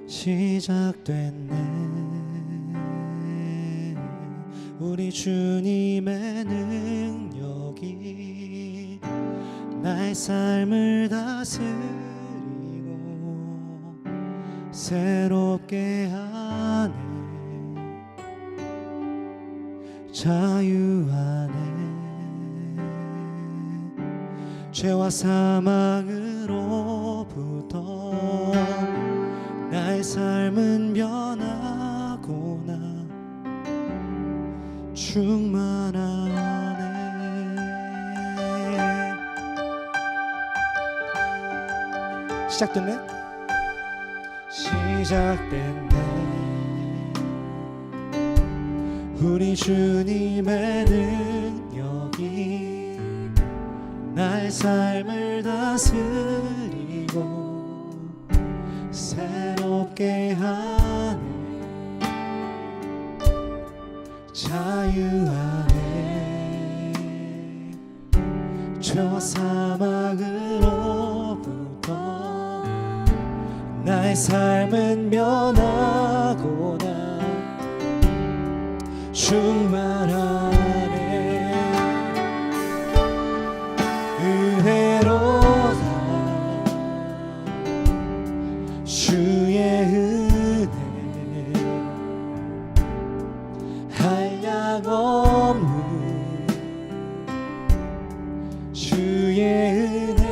시작됐네. 우리 주님의 능력이 나의 삶을 다스리고 새롭게 하네. 자유 안에 죄와 사망으로부터 나의 삶은 변하고나 충만하네. 시작됐네. 우리 주님의 능력이 나의 삶을 다스리고 새롭게 하네. 자유 안에 죄와 사망으로부터 나의 삶은 변하고나 충만하네. 은혜로다 주의 은혜 한량없는 주의 은혜.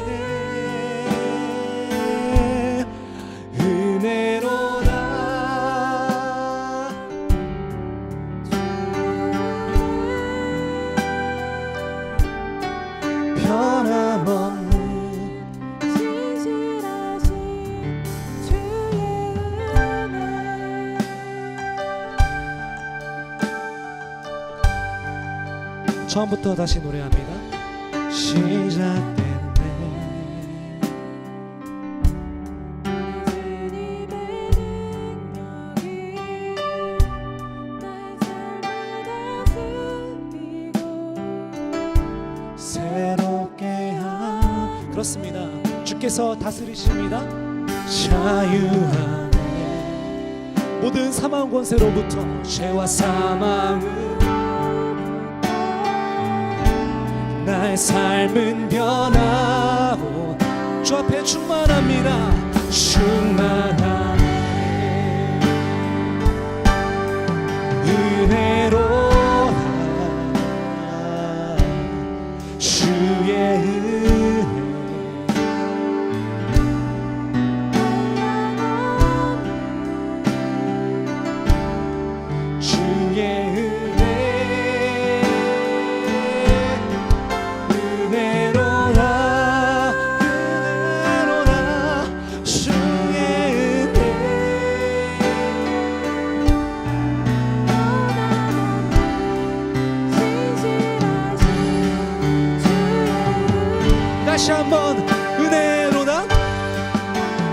은혜로다 변함없는 진실하신 주의 은혜. 처음부터 다시 노래합니다. 시작됐네. 주님의 능력이 나의 삶을 다스리고 새롭게 그렇습니다. 주께서 다스리십니다. 자유 안에 모든 사망 권세로부터 죄와 사망을 나의 삶은 변하고 주 앞에 충만합니다. 충만하네. 은혜로다 주의 은혜 주의 은혜. 은혜로다 주의 은혜. 다시 한번 은혜로다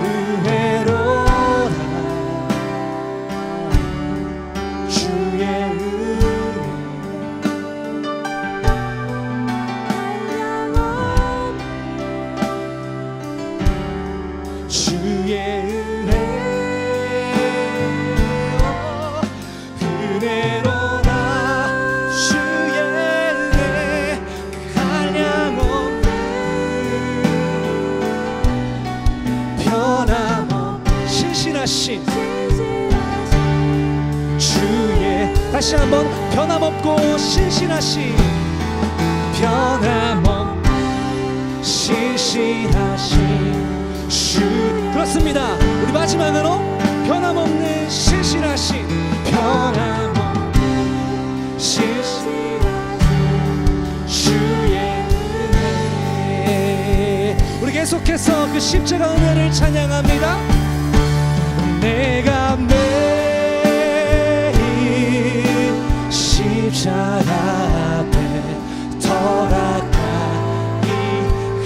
은혜로다 주의 은혜 주의 은혜. 은혜로다 주의 은혜 한량없는 변함없는 신실하신 주의. 다시 한번 변함없고 신실하신 변함없는 신실하신 주. 그렇습니다. 우리 마지막으로 변함없는 신실하신 변함없는 신실하신 주의 은혜. 우리 계속해서 그 십자가 은혜를 찬양합니다. 내가 매일 십자가 앞에 돌아가니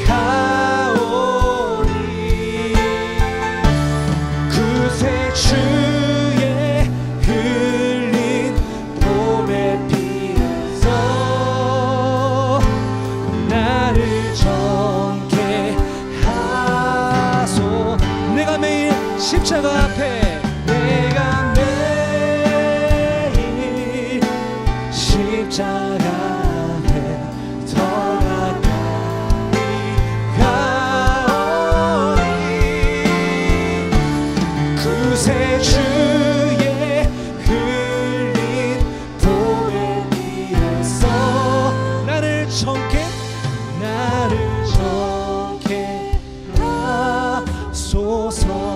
가오니 그새 주의 흘린 봄의 피에서 나를 정케 하소. 내가 십자가 앞에 내가 매일 십자가 앞에 더 가까이 가오니 구세주의 흘린 보혈 피로써 나를 정케 하소서.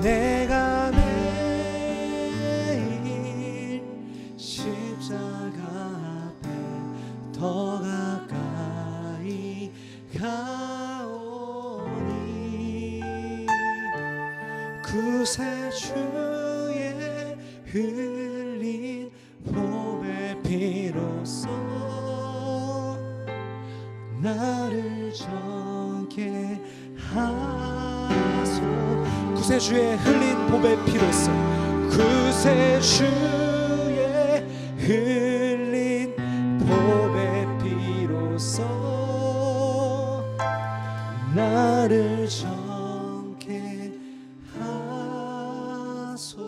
내가 매일 십자가 앞에 더 가까이 가오니 구세주의 흘린 보혈 피로써 나를 정케 하소. 구세주의 흘린 보배 피로써 구세주의 흘린 보배 피로써 나를 정케 하소서.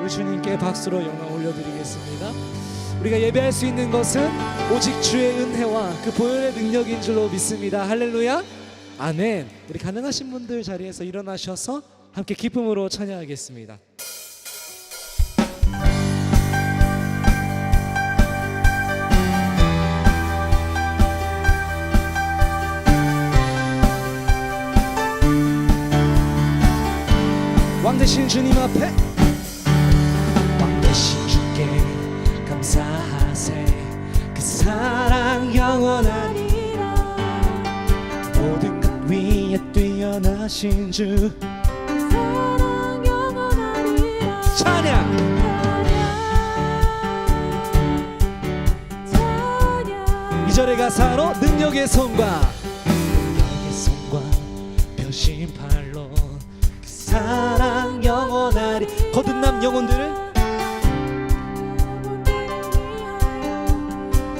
우리 주님께 박수로 영광 올려드리겠습니다. 우리가 예배할 수 있는 것은 오직 주의 은혜와 그 보혈의 능력인 줄로 믿습니다. 할렐루야, 아멘. 우리 가능하신 분들 자리에서 일어나셔서 함께 기쁨으로 찬양하겠습니다. 왕되신 주님 앞에 왕되신 주께 감사하세. 그 사랑 영원하리라. 모든 것 위에 뛰어나신 주 사랑 영원하리라. 찬양. 찬양. 2절의 가사로 능력의 손과 변심팔로 그 사랑 영원하리. 거듭난 영혼들을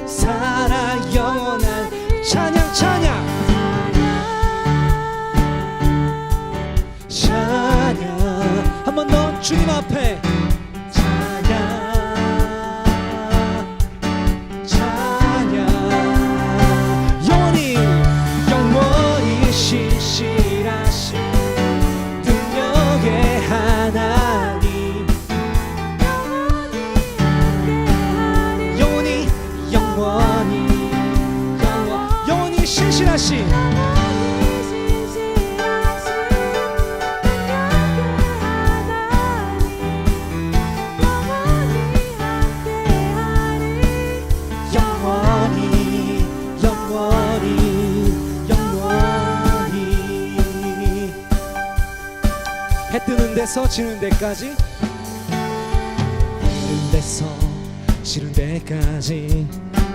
사랑 영원한 찬양 찬양 찬양. 한 번 더 주님 앞에 찬양 찬양. 영원히 신실하신 능력의 하나님. 영원히 신실하신 해 뜨는 데서 지는 데까지 뜨는 데서 지는 데까지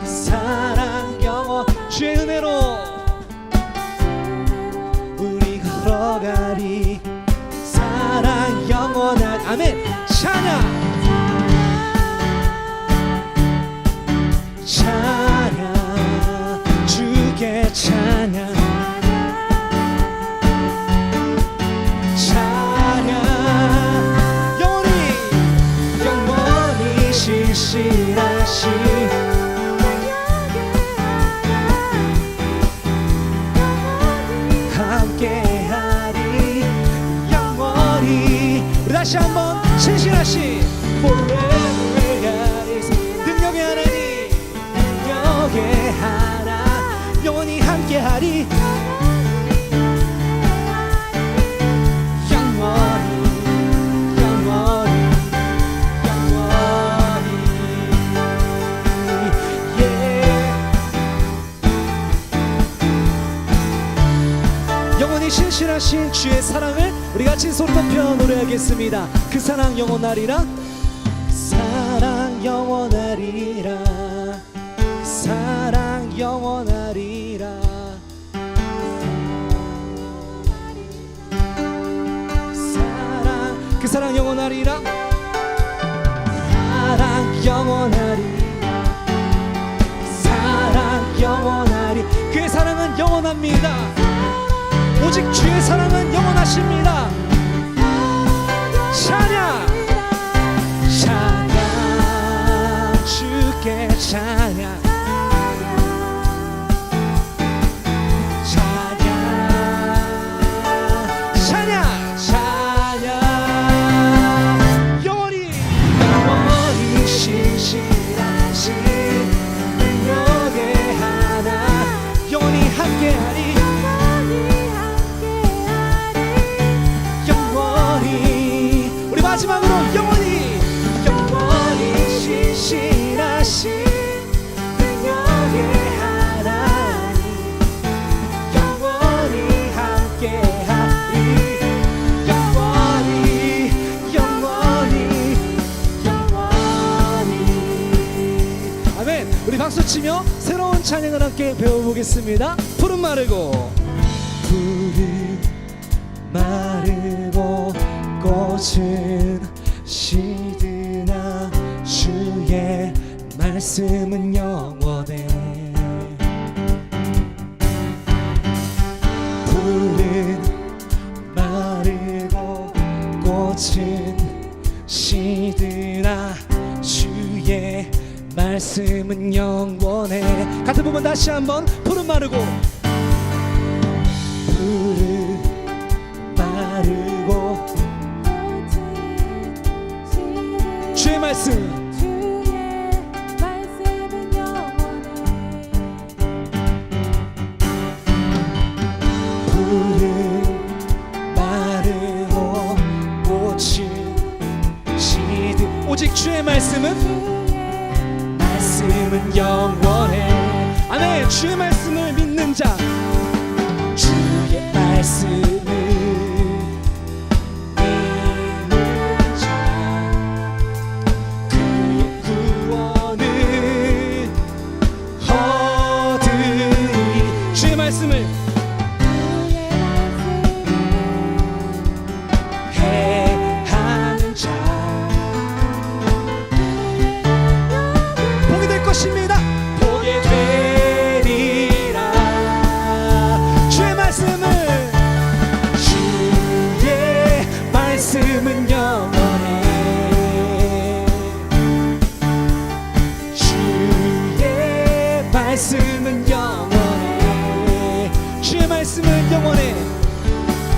사랑 영원. 주의 은혜로 우리 걸어가리. 사랑 영원한 아멘. 찬양 찬양 주께 찬양 찬양. 영원히 신실하신 함께하리. 영원히 우리 다시 한번 신실하신 능력의 하나님 능력의 하나 영원히 함께하리. 신실하신 주의 사랑을 우리 같이 소리 높여 노래하겠습니다. 그 사랑 영원하리라. 사랑 영원하리라. 사랑 영원하리라. 사랑 그 사랑 영원하리라. 사랑 영원하리. 사랑 영원하리. 그의 사랑은 영원하리. 영원합니다. 오직 주의 사랑은 영원하십니다. 찬양 찬양 주께 찬양 찬양 찬양 영원히 영원히 신실하신 능력의 하나 영원히 함께하리 영원히 우리 마지막으로 영원히 영원히 신실하신 능력의 하나님 영원히 함께하리 영원히 영원히 영원히 아멘. 우리 박수치며 새로운 찬양을 함께 배워보겠습니다. 푸른 마르고 푸른 마르고 꽃은 시드나 주의 말씀은 영원해 푸른 마르고 꽃은 시드나 주의 말씀은 영원해. 같은 부분 다시 한번 푸른 마르고 푸른 마르고 주의 말씀 푸른 마르고 꽃은 시드 오직 주의 말씀은 영원해. 아멘. 주의 말씀을 믿는 자 주의 말씀을 믿는 자 그의 구원을 얻으리. 주의 말씀을 해하는 자 복이 될 것입니다. 보게 되리라. 주의 말씀은 주의 말씀은 영원해. 주의 말씀은 영원해. 주의 말씀은 영원해.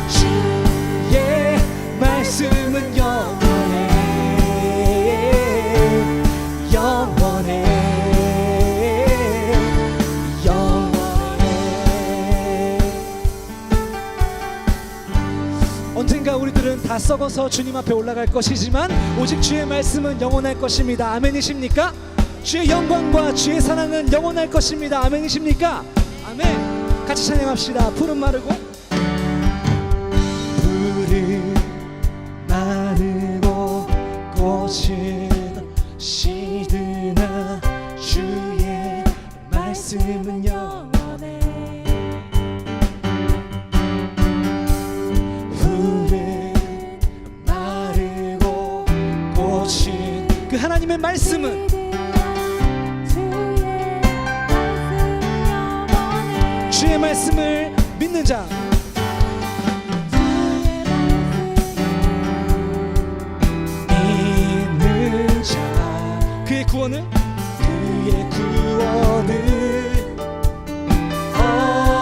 주의 말씀은 영원해. 영원해. 언젠가 우리들은 다 썩어서 주님 앞에 올라갈 것이지만 오직 주의 말씀은 영원할 것입니다. 아멘이십니까? 주의 영광과 주의 사랑은 영원할 것입니다. 아멘이십니까? 아멘. 같이 찬양합시다. 푸른 마르고 푸른 마르고 꽃은 시드나 주의 말씀은 영원해. 푸른 마르고 꽃은 그 하나님의 말씀은 주의 말씀을 믿는 자 믿는 자 그의 구원을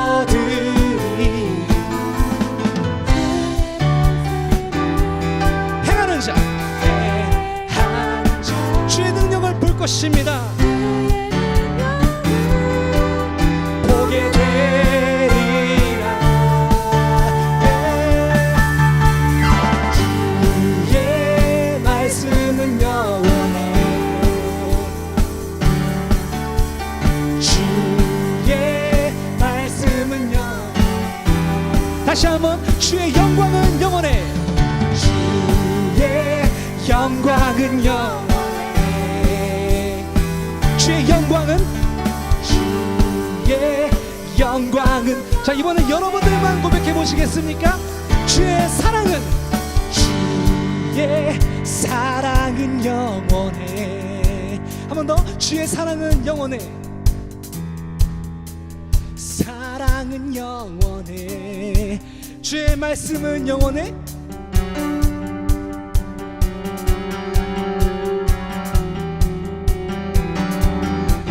얻으리. 행하는 자 주의 능력을 볼 것입니다. 보게 되리라. 주의 말씀은 영원해. 주의 말씀은 영원해. 다시 한번 주의 영광은 영원해. 주의 영광은 영원해. 주의 영광은 주의 영광은 자 이번엔 여러분들만 고백해 보시겠습니까? 주의 사랑은 주의 사랑은 영원해. 한 번 더 주의 사랑은 영원해. 사랑 사랑은 영원해. 주의 말씀은 영원해.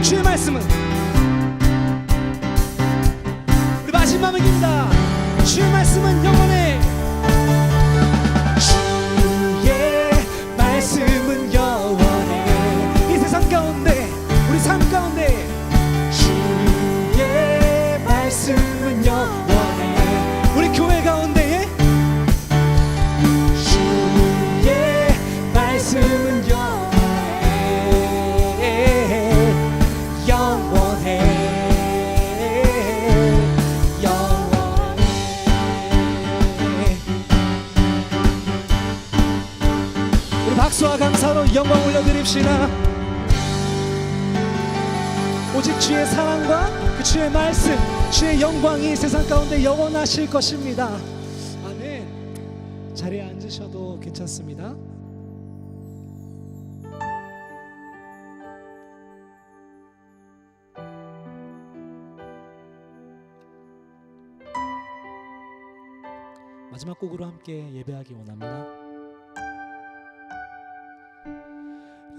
주의 말씀은 우리 마지막입니다. 주의 말씀은 영원해. 주의 말씀은 영원해. 이 세상 가운데 우리 삶 가운데 주의 말씀은 영원해. 우리 교회 가운데 주의 말씀은 박수와 감사로 영광 올려드립시다. 오직 주의 사랑과 그 주의 말씀, 주의 영광이 세상 가운데 영원하실 것입니다. 아멘. 자리에 앉으셔도 괜찮습니다. 마지막 곡으로 함께 예배하기 원합니다.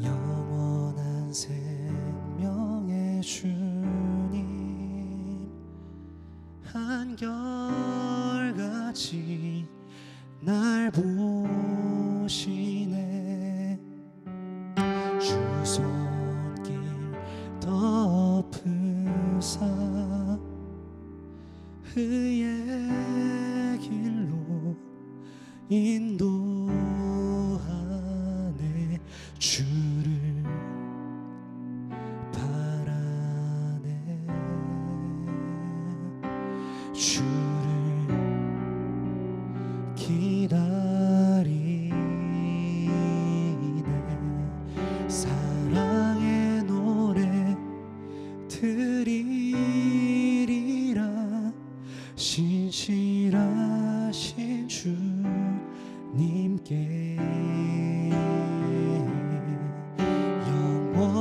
영원한 생명의 주님, 한결같이 날 보시네. 주 손길 덮으사 의의 길로 인도하네. 주를 바라네. 주를 기다리네. 사랑의 노래 드리리라. 신실하신 주님께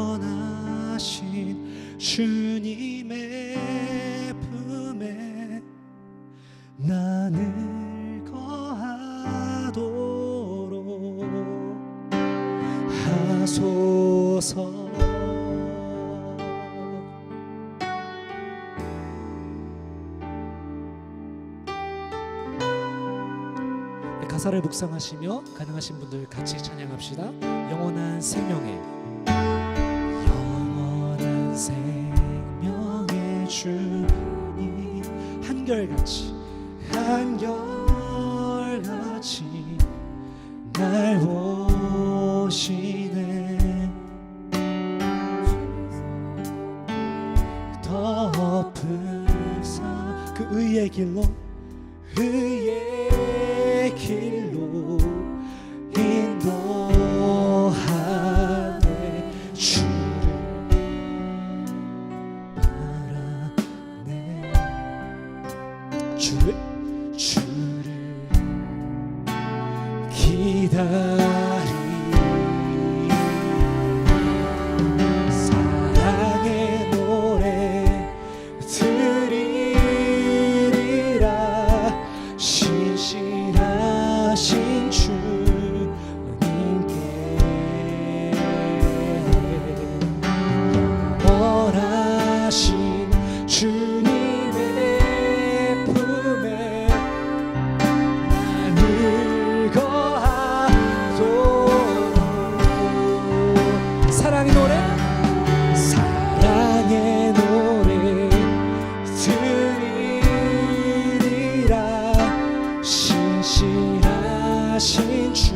영원하신 주님의 품에 나를 거하도록 하소서. 가사를 묵상하시며 가능하신 분들 같이 찬양합시다. 영원한 생명의 영원한 생명의 주님, 한결같이 날 보시네. 덮으사 그 의의 길로 인도하네. 주를 바라네. 주를 기다리. 사랑의 노래 드리리라. 신실하신 주님께 영원하신 주님의 품에 나를 거하도록. 사랑의 노래 드리리라. 신실하신 주님께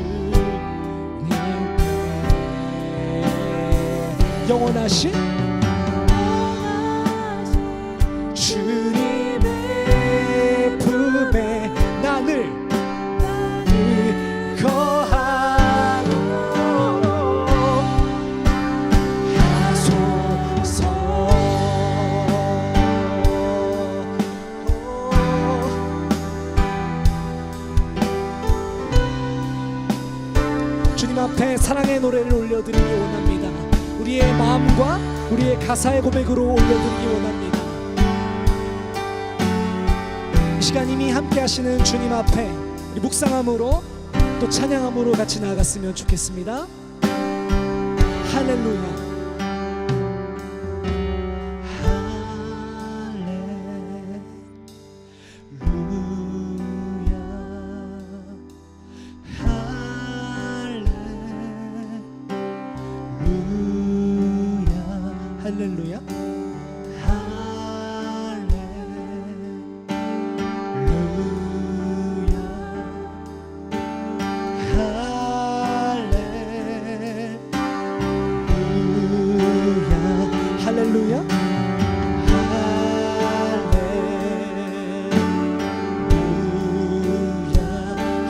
영원하신 주님의 품에 나를 거하도록 하소서. 주님 앞에 사랑의 노래를 올려드리기 원합니다. 우리의 마음과 우리의 가사의 고백으로 올려드리기 원합니다. 시간 이미 함께 하시는 주님 앞에 우리 묵상함으로 또 찬양함으로 같이 나아갔으면 좋겠습니다. 할렐루야. 할렐루야. 할렐루야. 할렐루야.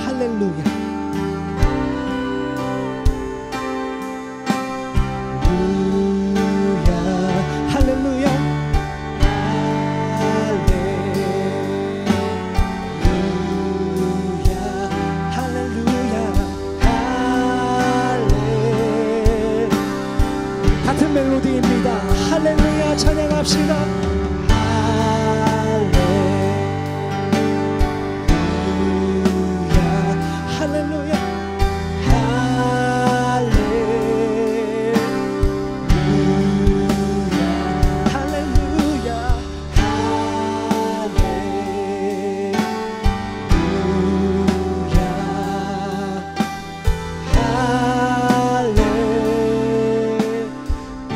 할렐루야. 같은 멜로디입니다. 할렐루야 찬양합시다. 할렐루야. 할렐루야.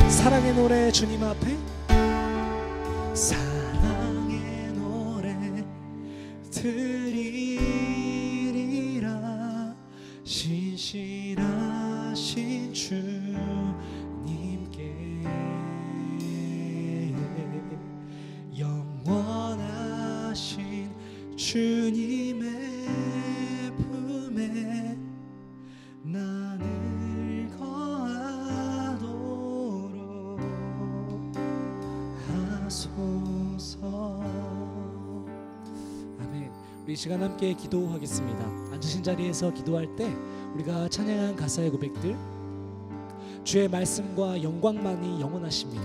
사랑의 노래 주님 앞에 사랑의 노래 드리리라 신실하신 주님께 영원하신 주님의 품에 나를 거하도록 하소서. 아멘. 우리 이 시간 함께 기도하겠습니다. 앉으신 자리에서 기도할 때 우리가 찬양한 가사의 고백들, 주의 말씀과 영광만이 영원하십니다.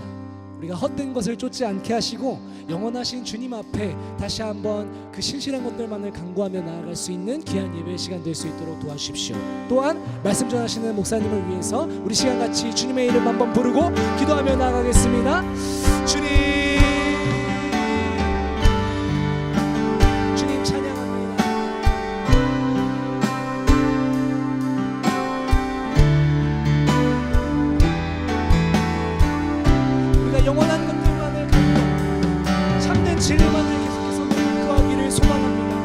우리가 헛된 것을 쫓지 않게 하시고 영원하신 주님 앞에 다시 한번 그 신실한 것들만을 간구하며 나아갈 수 있는 귀한 예배 시간 될 수 있도록 도와주십시오. 또한 말씀 전하시는 목사님을 위해서 우리 시간 같이 주님의 이름 한번 부르고 기도하며 나아가겠습니다. 주님 찬양합니다. 우리가 영원한 것들만을 갖고 참된 진리만을 계속해서 구하기를 소망합니다.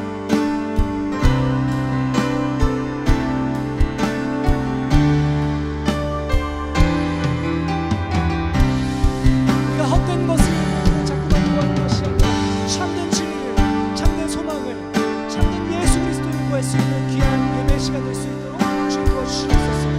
우리가 헛된 것을 자꾸만 구하는 것이 아니라 참된 진리를, 참된 소망을, 참된 예수 그리스도를 구할 수 있는 귀한 예배 시간 될 수 있도록 주님 도와주시옵소서.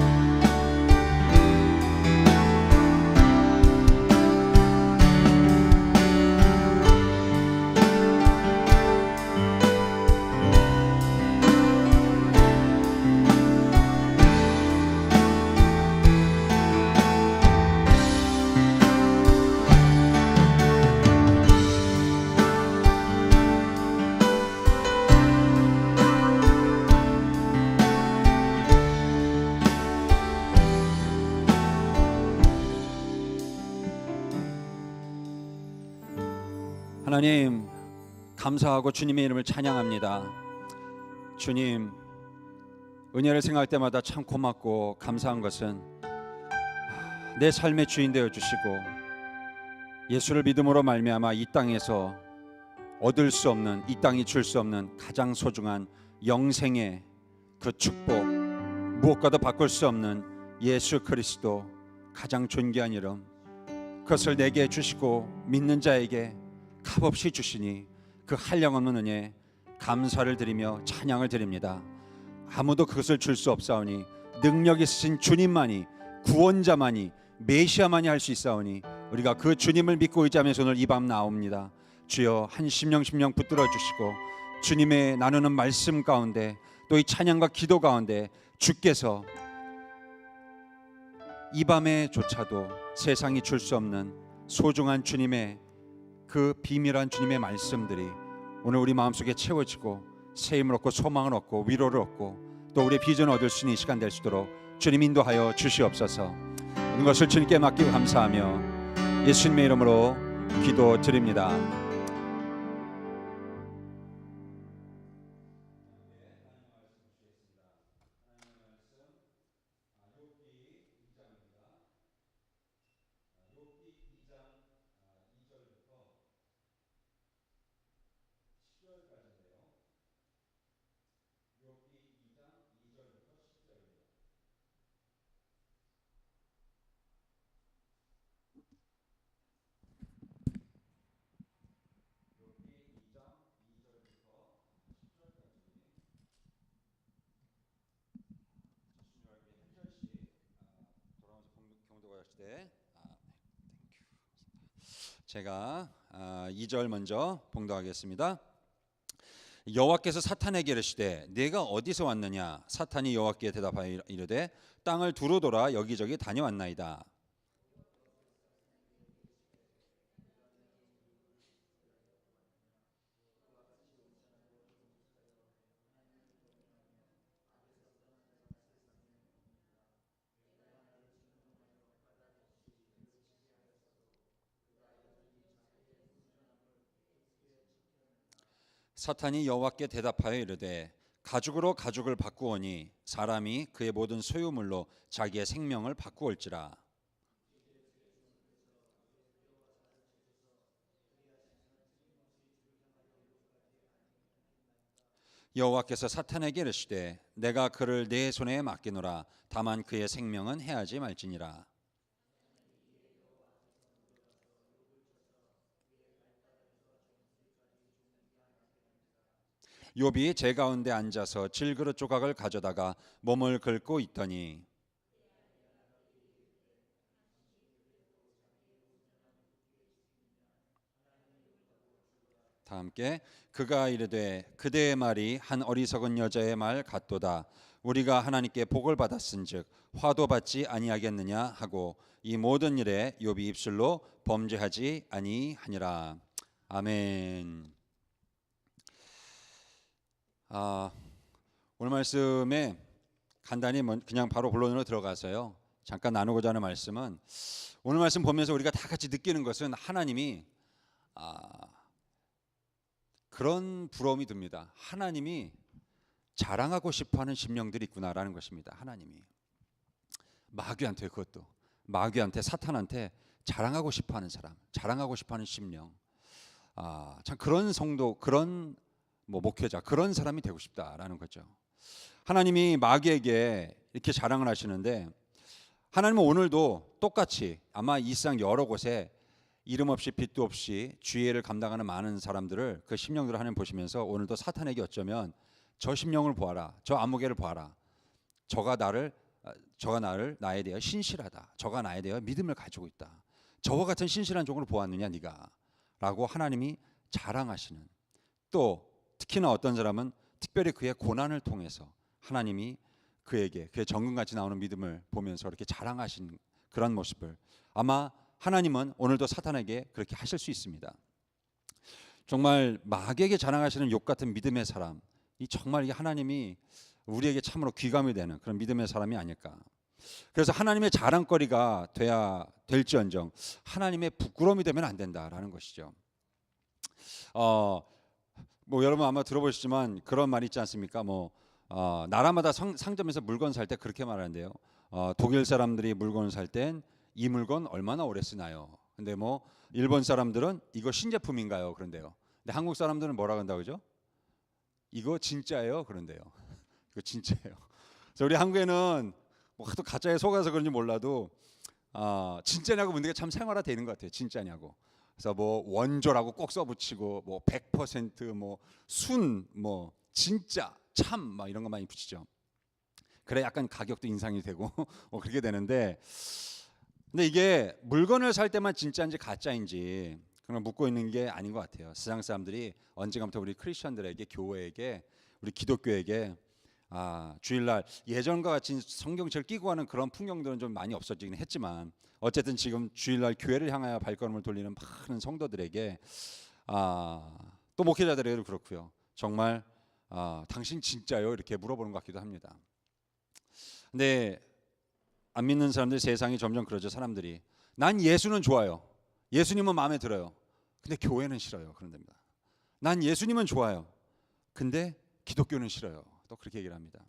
하나님 감사하고 주님의 이름을 찬양합니다. 주님 은혜를 생각할 때마다 참 고맙고 감사한 것은 내 삶의 주인 되어 주시고 예수를 믿음으로 말미암아 이 땅에서 얻을 수 없는, 이 땅이 줄 수 없는 가장 소중한 영생의 그 축복, 무엇과도 바꿀 수 없는 예수 그리스도 가장 존귀한 이름, 그것을 내게 주시고 믿는 자에게 값없이 주시니 그 한량없는 은혜 감사를 드리며 찬양을 드립니다. 아무도 그것을 줄 수 없사오니 능력 있으신 주님만이, 구원자만이, 메시아만이 할 수 있사오니 우리가 그 주님을 믿고 의지하면서 오늘 이 밤 나옵니다. 주여 한 심령 붙들어 주시고 주님의 나누는 말씀 가운데 또 이 찬양과 기도 가운데 주께서 이 밤에조차도 세상이 줄 수 없는 소중한 주님의 그 비밀한 주님의 말씀들이 오늘 우리 마음속에 채워지고 새 힘을 얻고 소망을 얻고 위로를 얻고 또 우리의 비전을 얻을 수 있는 이 시간 될 수 있도록 주님 인도하여 주시옵소서. 모든 것을 주님께 맡기고 감사하며 예수님의 이름으로 기도드립니다. 제가 2절 먼저 봉독하겠습니다. 여호와께서 사탄에게 이르시되 네가 어디서 왔느냐? 사탄이 여호와께 대답하여 이르되 땅을 두루 돌아 여기저기 다녀왔나이다. 사탄이 여호와께 대답하여 이르되 가죽으로 가죽을 바꾸오니 사람이 그의 모든 소유물로 자기의 생명을 바꾸올지라. 여호와께서 사탄에게 이르시되 내가 그를 내 손에 맡기노라. 다만 그의 생명은 해하지 말지니라. 욥이 제 가운데 앉아서 질그릇 조각을 가져다가 몸을 긁고 있더니 다 함께 그가 이르되 그대의 말이 한 어리석은 여자의 말 같도다. 우리가 하나님께 복을 받았은즉 화도 받지 아니하겠느냐 하고 이 모든 일에 욥이 입술로 범죄하지 아니하니라. 아멘. 오늘 말씀에 간단히 그냥 바로 본론으로 들어가서요. 잠깐 나누고자 하는 말씀은 오늘 말씀 보면서 우리가 다 같이 느끼는 것은 하나님이 그런 부러움이 듭니다. 하나님이 자랑하고 싶어하는 심령들이 있구나라는 것입니다. 하나님이 마귀한테 그것도 마귀한테 사탄한테 자랑하고 싶어하는 사람, 자랑하고 싶어하는 심령. 참 그런 성도, 그런 목회자, 그런 사람이 되고 싶다라는 거죠. 하나님이 마귀에게 이렇게 자랑을 하시는데 하나님은 오늘도 똑같이 아마 이 세상 여러 곳에 이름 없이 빛도 없이 주의를 감당하는 많은 사람들을 그 심령들을 하나님 보시면서 오늘도 사탄에게 어쩌면 저 심령을 보아라, 저 안목에를 보아라, 저가 나에 대하여 신실하다, 저가 나에 대하여 믿음을 가지고 있다, 저와 같은 신실한 종을 보았느냐 네가 라고 하나님이 자랑하시는, 또 특히나 어떤 사람은 특별히 그의 고난을 통해서 하나님이 그에게 그의 정금같이 나오는 믿음을 보면서 이렇게 자랑하신 그런 모습을 아마 하나님은 오늘도 사탄에게 그렇게 하실 수 있습니다. 정말 마귀에게 자랑하시는 욥 같은 믿음의 사람, 이 정말 이 하나님이 우리에게 참으로 귀감이 되는 그런 믿음의 사람이 아닐까. 그래서 하나님의 자랑거리가 돼야 될지언정 하나님의 부끄러움이 되면 안 된다라는 것이죠. 여러분 아마 들어보시지만 그런 말 있지 않습니까? 나라마다 상점에서 물건 살 때 그렇게 말하는데요. 독일 사람들이 물건을 살 땐 이 물건 얼마나 오래 쓰나요? 근데 일본 사람들은 이거 신제품인가요? 그런데요. 근데 한국 사람들은 뭐라 그런다고 그러죠? 이거 진짜예요? 그런데요. 이거 진짜예요. 그래서 우리 한국에는 하도 가짜에 속아서 그런지 몰라도 진짜냐고 묻는 게 참 생활화되어 있는 것 같아요. 진짜냐고. 그래서 원조라고 꼭 써붙이고 100% 순 진짜 참 이런 거 많이 붙이죠. 그래 약간 가격도 인상이 되고 그렇게 되는데, 근데 이게 물건을 살 때만 진짜인지 가짜인지 그런 묻고 있는 게 아닌 것 같아요. 세상 사람들이 언젠가부터 우리 크리스천들에게, 교회에게, 우리 기독교에게 주일날 예전과 같이 성경책을 끼고 하는 그런 풍경들은 좀 많이 없어지긴 했지만 어쨌든 지금 주일날 교회를 향하여 발걸음을 돌리는 많은 성도들에게 또 목회자들에게도 그렇고요. 정말 당신 진짜요? 이렇게 물어보는 것 같기도 합니다. 근데 안 믿는 사람들, 세상이 점점 그러죠. 사람들이 난 예수는 좋아요. 예수님은 마음에 들어요. 근데 교회는 싫어요. 그런 겁니다. 난 예수님은 좋아요. 근데 기독교는 싫어요. 또 그렇게 얘기를 합니다.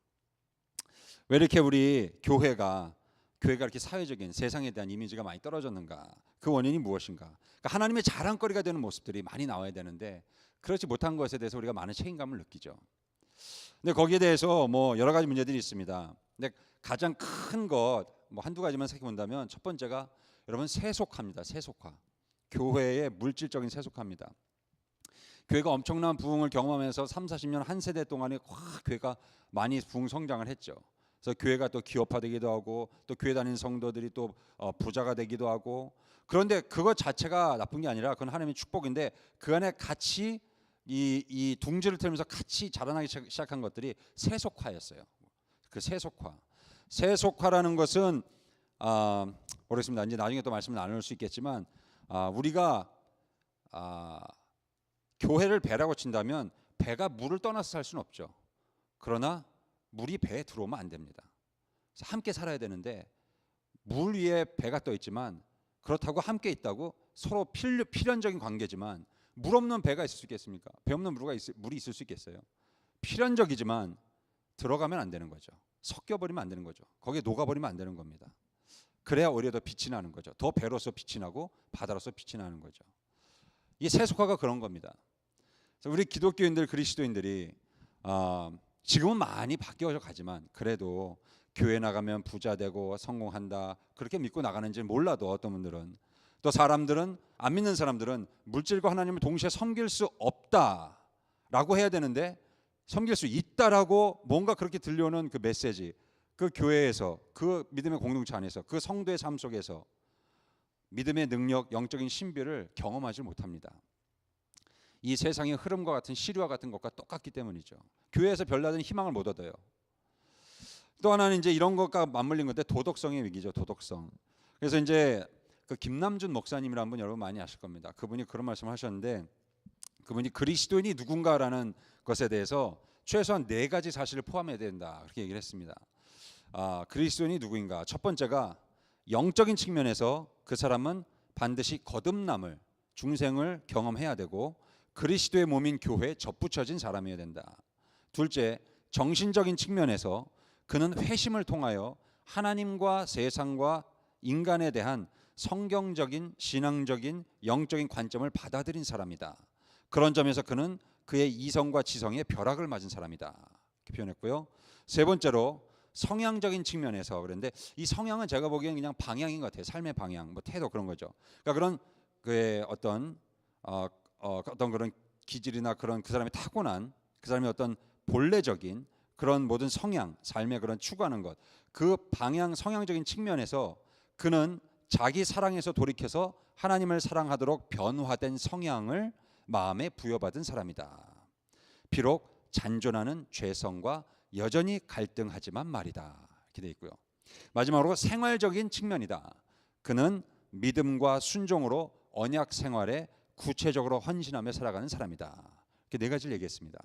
왜 이렇게 우리 교회가 이렇게 사회적인 세상에 대한 이미지가 많이 떨어졌는가? 그 원인이 무엇인가? 그러니까 하나님의 자랑거리가 되는 모습들이 많이 나와야 되는데 그렇지 못한 것에 대해서 우리가 많은 책임감을 느끼죠. 근데 거기에 대해서 뭐 여러 가지 문제들이 있습니다. 근데 가장 큰 것 뭐 한두 가지만 살펴본다면 첫 번째가 여러분 세속화입니다. 세속화. 교회의 물질적인 세속화입니다. 교회가 엄청난 부흥을 경험하면서 3, 40년 한 세대 동안에 확 교회가 많이 부흥 성장을 했죠. 그래서 교회가 또 기업화되기도 하고 또 교회 다니는 성도들이 또 부자가 되기도 하고 그런데 그것 자체가 나쁜 게 아니라 그건 하나님의 축복인데 그 안에 같이 이 둥지를 틀면서 같이 자라나기 시작한 것들이 세속화였어요. 그 세속화라는 것은 모르겠습니다. 이제 나중에 또 말씀을 나눌 수 있겠지만 우리가 교회를 배라고 친다면 배가 물을 떠나서 살 수는 없죠. 그러나 물이 배에 들어오면 안 됩니다. 그래서 함께 살아야 되는데 물 위에 배가 떠 있지만 그렇다고 함께 있다고 서로 필연적인 관계지만 물 없는 배가 있을 수 있겠습니까? 배 없는 물이 있을 수 있겠어요? 필연적이지만 들어가면 안 되는 거죠. 섞여버리면 안 되는 거죠. 거기에 녹아버리면 안 되는 겁니다. 그래야 오히려 더 빛이 나는 거죠. 더 배로서 빛이 나고 바다로서 빛이 나는 거죠. 이 세속화가 그런 겁니다. 그래서 우리 기독교인들, 그리스도인들이 지금은 많이 바뀌어져 가지만 그래도 교회 나가면 부자 되고 성공한다 그렇게 믿고 나가는지 몰라도 어떤 분들은 또 사람들은 안 믿는 사람들은 물질과 하나님을 동시에 섬길 수 없다라고 해야 되는데 섬길 수 있다라고 뭔가 그렇게 들려오는 그 메시지 그 교회에서 그 믿음의 공동체 안에서 그 성도의 삶 속에서 믿음의 능력, 영적인 신비를 경험하지 못합니다. 이 세상의 흐름과 같은 시류와 같은 것과 똑같기 때문이죠. 교회에서 별다른 희망을 못 얻어요. 또 하나는 이제 이런 것과 맞물린 건데 도덕성의 위기죠. 도덕성. 그래서 이제 그 김남준 목사님이라는 분 여러분 많이 아실 겁니다. 그분이 그런 말씀을 하셨는데 그분이 그리스도인이 누군가라는 것에 대해서 최소한 4가지 사실을 포함해야 된다 그렇게 얘기를 했습니다. 그리스도인이 누구인가? 첫 번째가 영적인 측면에서 그 사람은 반드시 거듭남을 중생을 경험해야 되고 그리스도의 몸인 교회에 접붙여진 사람이어야 된다. 둘째, 정신적인 측면에서 그는 회심을 통하여 하나님과 세상과 인간에 대한 성경적인 신앙적인 영적인 관점을 받아들인 사람이다. 그런 점에서 그는 그의 이성과 지성의 벼락을 맞은 사람이다. 이렇게 표현했고요. 세 번째로 성향적인 측면에서 그런데 이 성향은 제가 보기엔 그냥 방향인 것 같아요. 삶의 방향, 뭐 태도 그런 거죠. 그러니까 그런 그의 어떤 그런 기질이나 그런 그 사람의 타고난 그 사람의 어떤 본래적인 그런 모든 성향, 삶의 그런 추구하는 것, 그 방향 성향적인 측면에서 그는 자기 사랑에서 돌이켜서 하나님을 사랑하도록 변화된 성향을 마음에 부여받은 사람이다. 비록 잔존하는 죄성과 여전히 갈등하지만 말이다. 이렇게 돼 있고요. 마지막으로 생활적인 측면이다. 그는 믿음과 순종으로 언약 생활에 구체적으로 헌신하며 살아가는 사람이다. 이렇게 4가지를 얘기했습니다.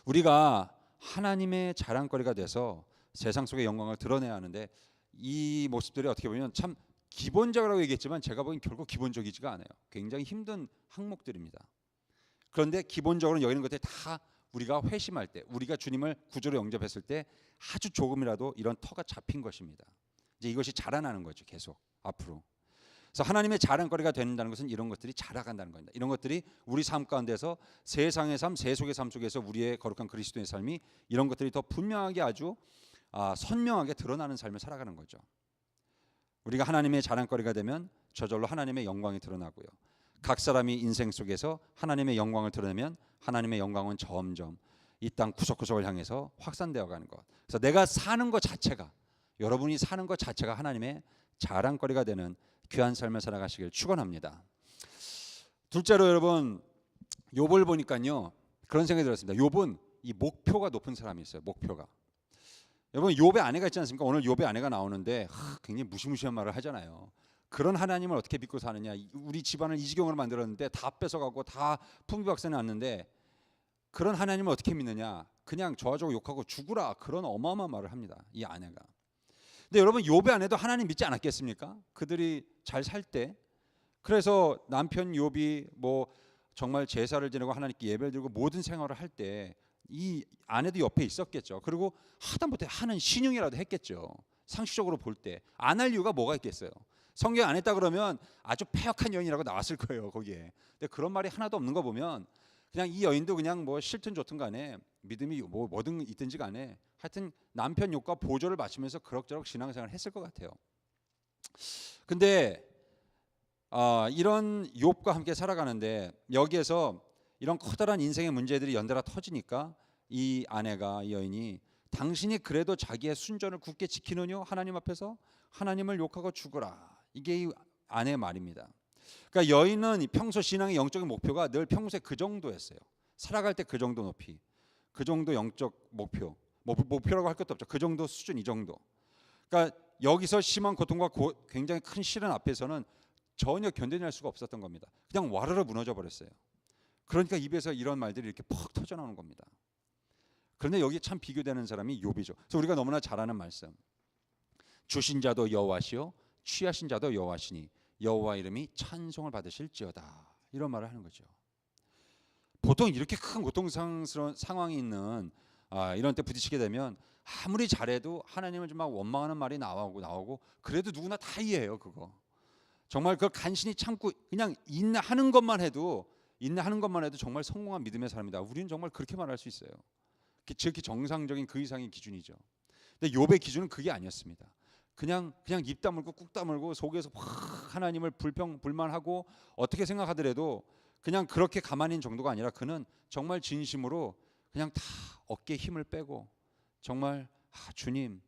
우리가 하나님의 자랑거리가 돼서 세상 속의 영광을 드러내야 하는데 이 모습들이 어떻게 보면 참 기본적이라고 얘기했지만 제가 보기엔 결국 기본적이지가 않아요. 굉장히 힘든 항목들입니다. 그런데 기본적으로 여기 있는 것들이 다 우리가 회심할 때, 우리가 주님을 구주로 영접했을 때 아주 조금이라도 이런 터가 잡힌 것입니다. 이제 이것이 자라나는 거죠. 계속 앞으로. 그래서 하나님의 자랑거리가 된다는 것은 이런 것들이 자라간다는 겁니다. 이런 것들이 우리 삶 가운데서 세상의 삶, 세속의 삶 속에서 우리의 거룩한 그리스도의 삶이 이런 것들이 더 분명하게 아주 선명하게 드러나는 삶을 살아가는 거죠. 우리가 하나님의 자랑거리가 되면 저절로 하나님의 영광이 드러나고요. 각 사람이 인생 속에서 하나님의 영광을 드러내면 하나님의 영광은 점점 이 땅 구석구석을 향해서 확산되어 가는 것. 그래서 내가 사는 것 자체가 여러분이 사는 것 자체가 하나님의 자랑거리가 되는 귀한 삶을 살아가시길 축원합니다. 둘째로 여러분 욥을 보니까요 그런 생각이 들었습니다. 욥은 이 목표가 높은 사람이 있어요. 목표가. 여러분 욥의 아내가 있지 않습니까? 오늘 욥의 아내가 나오는데 굉장히 무시무시한 말을 하잖아요. 그런 하나님을 어떻게 믿고 사느냐. 우리 집안을 이 지경으로 만들었는데 다 뺏어가고 다 풍비박산이 났는데 그런 하나님을 어떻게 믿느냐. 그냥 저하고 욕하고 죽으라. 그런 어마어마한 말을 합니다. 이 아내가. 근데 여러분 욥의 아내도 하나님 믿지 않았겠습니까? 그들이 잘 살 때. 그래서 남편 욥이 뭐 정말 제사를 지내고 하나님께 예배를 드리고 모든 생활을 할 때 이 아내도 옆에 있었겠죠. 그리고 하다못해 하는 신용이라도 했겠죠. 상식적으로 볼 때 안 할 이유가 뭐가 있겠어요. 성경 안 했다 그러면 아주 패역한 여인이라고 나왔을 거예요. 거기에. 근데 그런 말이 하나도 없는 거 보면 그냥 이 여인도 그냥 뭐 싫든 좋든 간에 믿음이 뭐든 있든지 간에 하여튼 남편 욕과 보조를 맞추면서 그럭저럭 신앙생활을 했을 것 같아요. 근데 이런 욥과 함께 살아가는데 여기에서 이런 커다란 인생의 문제들이 연달아 터지니까 이 아내가 이 여인이 당신이 그래도 자기의 순전을 굳게 지키느냐 하나님 앞에서 하나님을 욕하고 죽어라. 이게 이 아내의 말입니다. 그러니까 여인은 평소 신앙의 영적인 목표가 늘 평소에 그 정도였어요. 살아갈 때 그 정도 높이, 그 정도 영적 목표, 목표라고 할 것도 없죠. 그 정도 수준, 이 정도. 그러니까 여기서 심한 고통과 굉장히 큰 시련 앞에서는 전혀 견뎌낼 수가 없었던 겁니다. 그냥 와르르 무너져 버렸어요. 그러니까 입에서 이런 말들이 이렇게 퍽 터져 나오는 겁니다. 그런데 여기 참 비교되는 사람이 욥이죠. 그래서 우리가 너무나 잘 아는 말씀. 주신 자도 여호와시요 취하신 자도 여호와시니 여호와 이름이 찬송을 받으실지어다. 이런 말을 하는 거죠. 보통 이렇게 큰 고통스러운 상황이 있는 이런 때 부딪히게 되면 아무리 잘해도 하나님을 좀 막 원망하는 말이 나오고 그래도 누구나 다 이해해요. 그거. 정말 그걸 간신히 참고 그냥 인내하는 것만 해도 정말 성공한 믿음의 사람이다. 우리는 정말 그렇게 말할 수 있어요. 지극히 정상적인 그 이상의 기준이죠. 근데 욥의 기준은 그게 아니었습니다. 그냥 입 다물고 꾹 다물고 속에서 확 하나님을 불만하고 어떻게 생각하더라도 그냥 그렇게 가만히 있는 정도가 아니라 그는 정말 진심으로 그냥 다 어깨에 힘을 빼고 정말 주님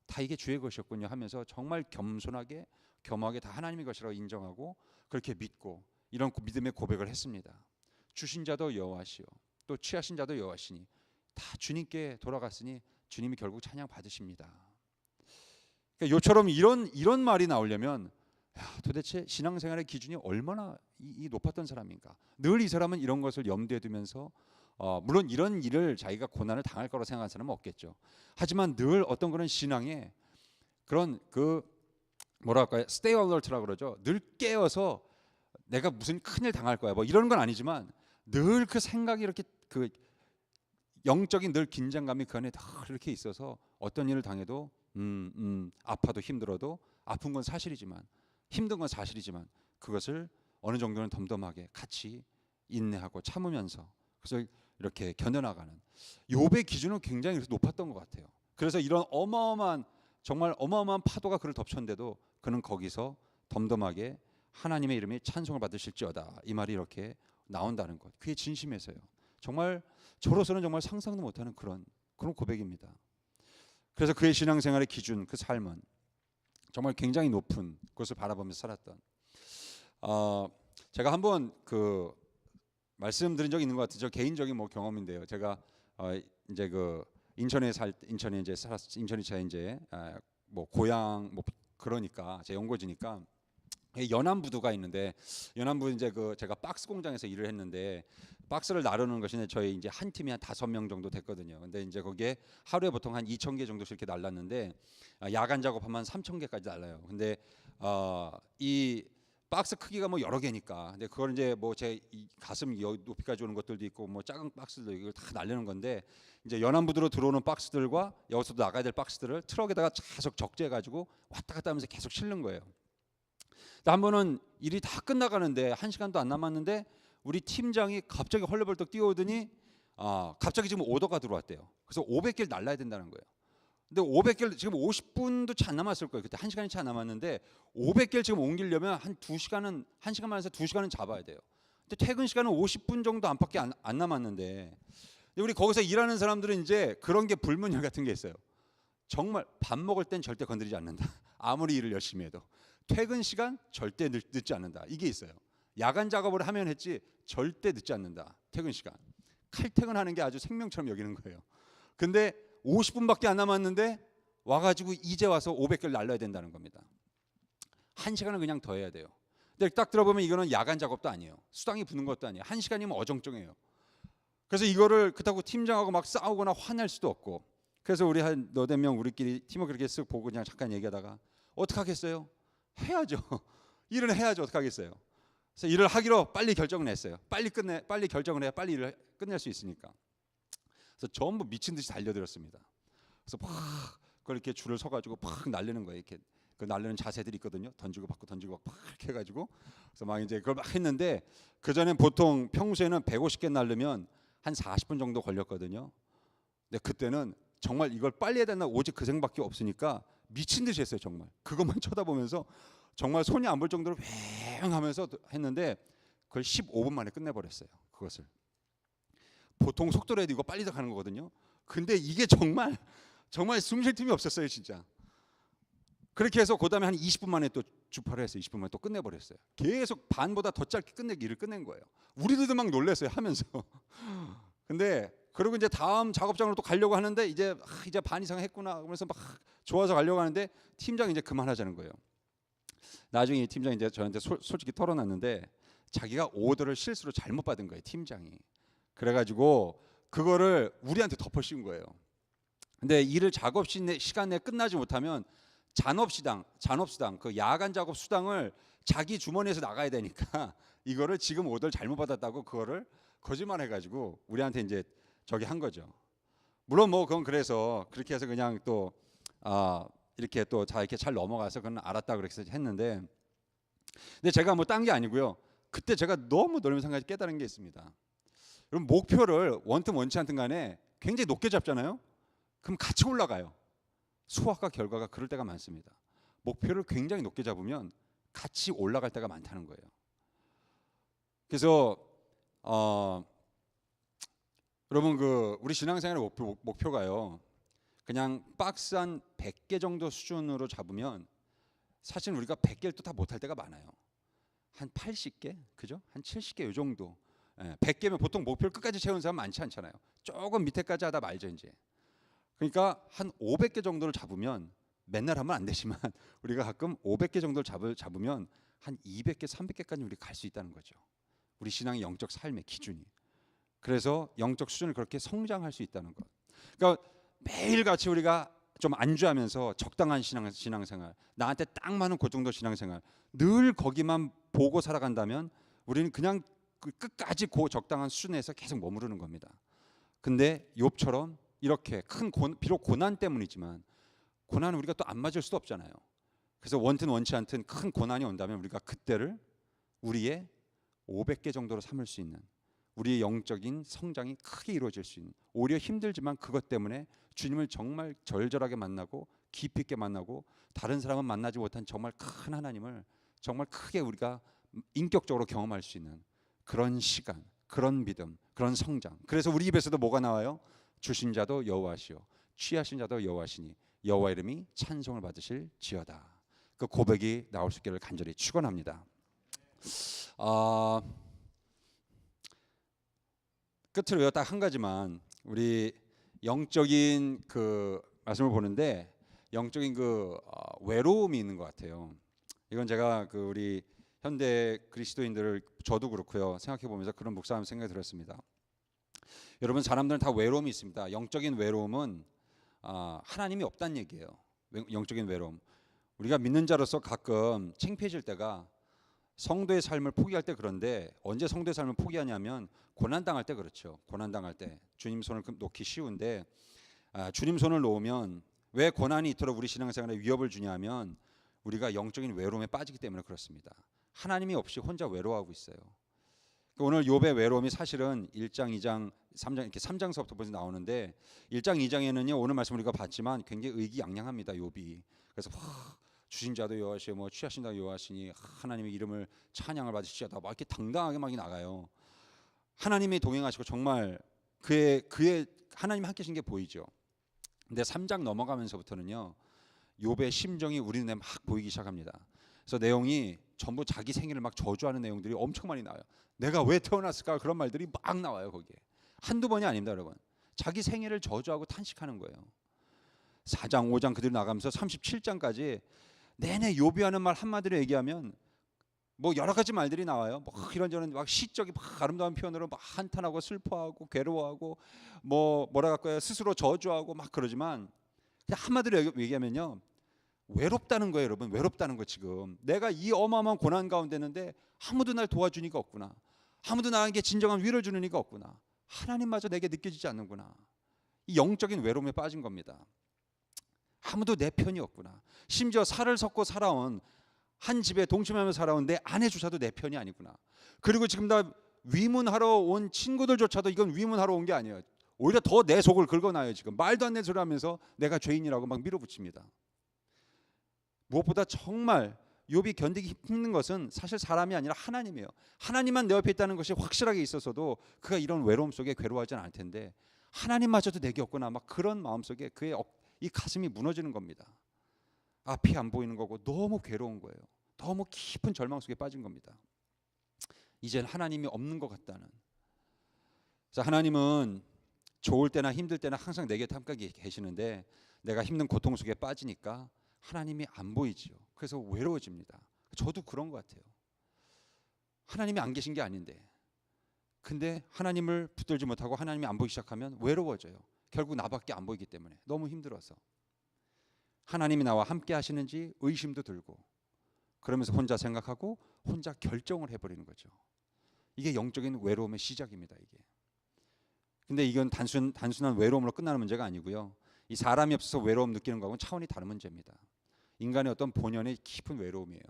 다 이게 주의 것이었군요 하면서 정말 겸손하게 겸하게 다 하나님의 것이라고 인정하고 그렇게 믿고 이런 믿음의 고백을 했습니다. 주신 자도 여호와시요 또 취하신 자도 여호와시니 다 주님께 돌아갔으니 주님이 결국 찬양 받으십니다. 그러니까 요처럼 이런 말이 나오려면 도대체 신앙생활의 기준이 얼마나 이 높았던 사람인가. 늘 이 사람은 이런 것을 염두에 두면서 물론 이런 일을 자기가 고난을 당할 거라고 생각하는 사람은 없겠죠. 하지만 늘 어떤 그런 신앙에 그런 뭐랄까요, stay alert라고 그러죠. 늘 깨어서 내가 무슨 큰일 당할 거야 뭐 이런 건 아니지만 늘 그 생각이 이렇게 그 영적인 늘 긴장감이 그 안에 다 이렇게 있어서 어떤 일을 당해도 아파도 힘들어도 아픈 건 사실이지만 힘든 건 사실이지만 그것을 어느 정도는 덤덤하게 같이 인내하고 참으면서 그래서 이렇게 견뎌나가는 욥의 기준은 굉장히 높았던 것 같아요. 그래서 이런 정말 어마어마한 파도가 그를 덮쳤는데도 그는 거기서 덤덤하게 하나님의 이름이 찬송을 받으실지어다 이 말이 이렇게 나온다는 것. 그게 진심에서요. 정말 저로서는 정말 상상도 못하는 그런 고백입니다. 그래서 그의 신앙생활의 기준, 그 삶은 정말 굉장히 높은 곳을 바라보면서 살았던. 제가 한번 말씀드린 적이 있는 것 같아요. 저 개인적인 경험인데요. 제가 이제 인천에 제 고향 그러니까 제 연고지니까 연안부두가 있는데 연안부 이제 제가 박스 공장에서 일을 했는데 박스를 나르는 것이 저희 이제 한 팀이 한 5명 정도 됐거든요. 근데 이제 거기에 하루에 보통 한 2,000개 정도씩 이렇게 날랐는데 야간 작업하면 3,000개까지 날라요. 근데 이 박스 크기가 여러 개니까 근데 그걸 이제 제 가슴 높이까지 오는 것들도 있고 작은 박스들도 이걸 다 날리는 건데 이제 연안부두로 들어오는 박스들과 여기서도 나가야 될 박스들을 트럭에다가 계속 적재해 가지고 왔다 갔다 하면서 계속 실는 거예요. 한 번은 일이 다 끝나가는데 1시간도 안 남았는데 우리 팀장이 갑자기 헐레벌떡 뛰어오더니 갑자기 지금 오더가 들어왔대요. 그래서 500개를 날라야 된다는 거예요. 근데 500개를 지금 50분도 채 안 남았을 거예요. 그때 1시간이 채 안 남았는데 500개를 지금 옮기려면 한 1시간만 해서 2시간은 잡아야 돼요. 근데 퇴근 시간은 50분 정도 안팎에 안 남았는데 우리 거기서 일하는 사람들은 이제 그런 게 불문율 같은 게 있어요. 정말 밥 먹을 땐 절대 건드리지 않는다. 아무리 일을 열심히 해도. 퇴근 시간 절대 늦지 않는다. 이게 있어요. 야간 작업을 하면 했지 절대 늦지 않는다. 퇴근 시간. 칼퇴근하는 게 아주 생명처럼 여기는 거예요. 근데 50분밖에 안 남았는데 와가지고 이제 와서 500개를 날려야 된다는 겁니다. 1시간을 그냥 더 해야 돼요. 근데 딱 들어보면 이거는 야간 작업도 아니에요. 수당이 붙는 것도 아니에요. 1시간이면 어정쩡해요. 그래서 이거를 그렇다고 팀장하고 막 싸우거나 화낼 수도 없고, 그래서 우리 한 너댓 명 우리끼리 팀을 그렇게 쓱 보고 그냥 잠깐 얘기하다가 어떻게 하겠어요? 해야죠. 일을 해야죠. 어떻게 하겠어요? 그래서 일을 하기로 빨리 결정을 했어요. 빨리 결정을 해야 빨리 일을 끝낼 수 있으니까. 그래서 전부 미친 듯이 달려들었습니다. 그래서 막 그걸 이렇게 줄을 서가지고 팍 날리는 거예요. 이렇게 그 날리는 자세들이 있거든요. 던지고 받고 던지고 팍 이렇게 해가지고, 그래서 막 이제 그걸 막 했는데, 그 전에 보통 평소에는 150개 날르면 한 40분 정도 걸렸거든요. 근데 그때는 정말 이걸 빨리 해야 된다 오직 그 생각밖에 없으니까 미친 듯이 했어요. 정말 그것만 쳐다보면서 정말 손이 안 볼 정도로 휑하면서 했는데 그걸 15분 만에 끝내버렸어요. 그것을 보통 속도로 해도 이거 빨리 더 가는 거거든요. 근데 이게 정말 숨 쉴 틈이 없었어요, 진짜. 그렇게 해서 그다음에 한 20분 만에 또 주파를 했어요. 20분 만에 또 끝내버렸어요. 계속 반보다 더 짧게 일을 끝낸 거예요. 우리들도 막 놀랐어요, 하면서. 근데 그리고 이제 다음 작업장으로 또 가려고 하는데 이제 반 이상 했구나 그러면서 막 좋아서 가려고 하는데 팀장이 이제 그만하자는 거예요. 나중에 이 팀장이 이제 저한테 솔직히 털어놨는데 자기가 오더를 실수로 잘못 받은 거예요, 팀장이. 그래가지고 그거를 우리한테 덮어씌운 거예요. 근데 일을 작업 시간 내에 끝나지 못하면 잔업수당 그 야간 작업 수당을 자기 주머니에서 나가야 되니까 이거를 지금 오더를 잘못 받았다고 그거를 거짓말해가지고 우리한테 이제 저기 한 거죠. 물론 뭐 그건 그래서 그렇게 해서 그냥 또 이렇게 또 다 이렇게 잘 넘어가서 그건 알았다 그렇게 했는데, 근데 제가 뭐 딴 게 아니고요. 그때 제가 너무 놀면서 한 가지 깨달은 게 있습니다. 여러분, 목표를 원튼 원치 않든 간에 굉장히 높게 잡잖아요. 그럼 같이 올라가요. 수확과 결과가 그럴 때가 많습니다. 목표를 굉장히 높게 잡으면 같이 올라갈 때가 많다는 거예요. 그래서 여러분 우리 신앙생활의 목표가요. 그냥 박스 한 100개 정도 수준으로 잡으면 사실 우리가 100개를 또 다 못할 때가 많아요. 한 80개, 그죠? 한 70개 요 정도. 100개면 보통 목표를 끝까지 채우는 사람 많지 않잖아요. 조금 밑에까지 하다 말죠, 이제. 그러니까 한 500개 정도를 잡으면, 맨날 하면 안 되지만 우리가 가끔 500개 정도를 잡으면 한 200개, 300개까지 우리 갈 수 있다는 거죠. 우리 신앙의 영적 삶의 기준이. 그래서 영적 수준을 그렇게 성장할 수 있다는 것. 그러니까 매일같이 우리가 좀 안주하면서 적당한 신앙생활, 나한테 딱 맞는 그 정도 신앙생활 늘 거기만 보고 살아간다면 우리는 그냥 끝까지 그 적당한 수준에서 계속 머무르는 겁니다. 근데 욥처럼 이렇게 비록 고난 때문이지만, 고난은 우리가 또 안 맞을 수도 없잖아요. 그래서 원튼 원치 않든 큰 고난이 온다면 우리가 그때를 우리의 500개 정도로 삼을 수 있는, 우리의 영적인 성장이 크게 이루어질 수 있는, 오히려 힘들지만 그것 때문에 주님을 정말 절절하게 만나고 깊이 있게 만나고 다른 사람은 만나지 못한 정말 큰 하나님을 정말 크게 우리가 인격적으로 경험할 수 있는 그런 시간, 그런 믿음, 그런 성장. 그래서 우리 입에서도 뭐가 나와요? 주신 자도 여호와시요 취하신 자도 여호와시니 여호와 이름이 찬송을 받으실지어다. 그 고백이 나올 수 있기를 간절히 축원합니다. 끝으로 딱 한 가지만, 우리 영적인 그 말씀을 보는데 영적인 외로움이 있는 것 같아요. 이건 제가 우리 현대 그리스도인들을, 저도 그렇고요, 생각해 보면서 그런 묵상하면서 생각이 들었습니다. 여러분, 사람들은 다 외로움이 있습니다. 영적인 외로움은 하나님이 없다는 얘기예요. 영적인 외로움. 우리가 믿는 자로서 가끔 창피해질 때가 성도의 삶을 포기할 때, 그런데 언제 성도의 삶을 포기하냐면 고난당할 때. 그렇죠. 고난당할 때 주님 손을 놓기 쉬운데, 주님 손을 놓으면 왜 고난이 이토록 우리 신앙생활에 위협을 주냐면 우리가 영적인 외로움에 빠지기 때문에 그렇습니다. 하나님이 없이 혼자 외로워하고 있어요. 오늘 욥의 외로움이 사실은 1장, 2장, 3장 이렇게 3장서부터 벌써 나오는데, 1장, 2장에는요 오늘 말씀 우리가 봤지만 굉장히 의기양양합니다, 욥이. 그래서 주신 자도 여호와시요 뭐 취하신 자도 여호와시니 하나님의 이름을 찬양을 받으시자다 막 이렇게 당당하게 막 나가요. 하나님이 동행하시고 정말 그의 하나님 함께 하신 게 보이죠. 근데 3장 넘어가면서부터는요 욥의 심정이 우리 눈에 막 보이기 시작합니다. 그래서 내용이 전부 자기 생일을 막 저주하는 내용들이 엄청 많이 나와요. 내가 왜 태어났을까, 그런 말들이 막 나와요. 거기에 한두 번이 아닙니다, 여러분. 자기 생일을 저주하고 탄식하는 거예요. 4장, 5장 그대로 나가면서 37장까지 내내 욥이 하는 말 한마디로 얘기하면 뭐 여러 가지 말들이 나와요. 뭐 이런저런 막 시적인 막 아름다운 표현으로 막 한탄하고 슬퍼하고 괴로워하고 뭐라 할까요? 스스로 저주하고 막 그러지만 그냥 한마디로 얘기하면요, 외롭다는 거예요, 여러분. 외롭다는 거. 지금 내가 이 어마어마한 고난 가운데 있는데 아무도 날 도와주는 이가 없구나. 아무도 나에게 진정한 위로를 주는 이가 없구나. 하나님마저 내게 느껴지지 않는구나. 이 영적인 외로움에 빠진 겁니다. 아무도 내 편이 없구나. 심지어 살을 섞고 살아온 한 집에 동침하며 살아온 내 아내조차도 내 편이 아니구나. 그리고 지금 다 위문하러 온 친구들조차도 이건 위문하러 온 게 아니에요. 오히려 더 내 속을 긁어놔요. 지금 말도 안 되는 소리 하면서 내가 죄인이라고 막 밀어붙입니다. 무엇보다 정말 욥이 견디기 힘든 것은 사실 사람이 아니라 하나님이에요. 하나님만 내 옆에 있다는 것이 확실하게 있었어도 그가 이런 외로움 속에 괴로워하지 않을 텐데, 하나님마저도 내게 없구나, 막 그런 마음 속에 그의 이 가슴이 무너지는 겁니다. 앞이 안 보이는 거고 너무 괴로운 거예요. 너무 깊은 절망 속에 빠진 겁니다. 이젠 하나님이 없는 것 같다는. 그래서 하나님은 좋을 때나 힘들 때나 항상 내 곁에 함께 계시는데, 내가 힘든 고통 속에 빠지니까 하나님이 안 보이지요. 그래서 외로워집니다. 저도 그런 것 같아요. 하나님이 안 계신 게 아닌데, 근데 하나님을 붙들지 못하고 하나님이 안 보이기 시작하면 외로워져요. 결국 나밖에 안 보이기 때문에 너무 힘들어서. 하나님이 나와 함께 하시는지 의심도 들고, 그러면서 혼자 생각하고 혼자 결정을 해버리는 거죠. 이게 영적인 외로움의 시작입니다. 이게. 근데 이건 단순한 외로움으로 끝나는 문제가 아니고요. 이 사람이 없어서 외로움 느끼는 거하고는 차원이 다른 문제입니다. 인간의 어떤 본연의 깊은 외로움이에요.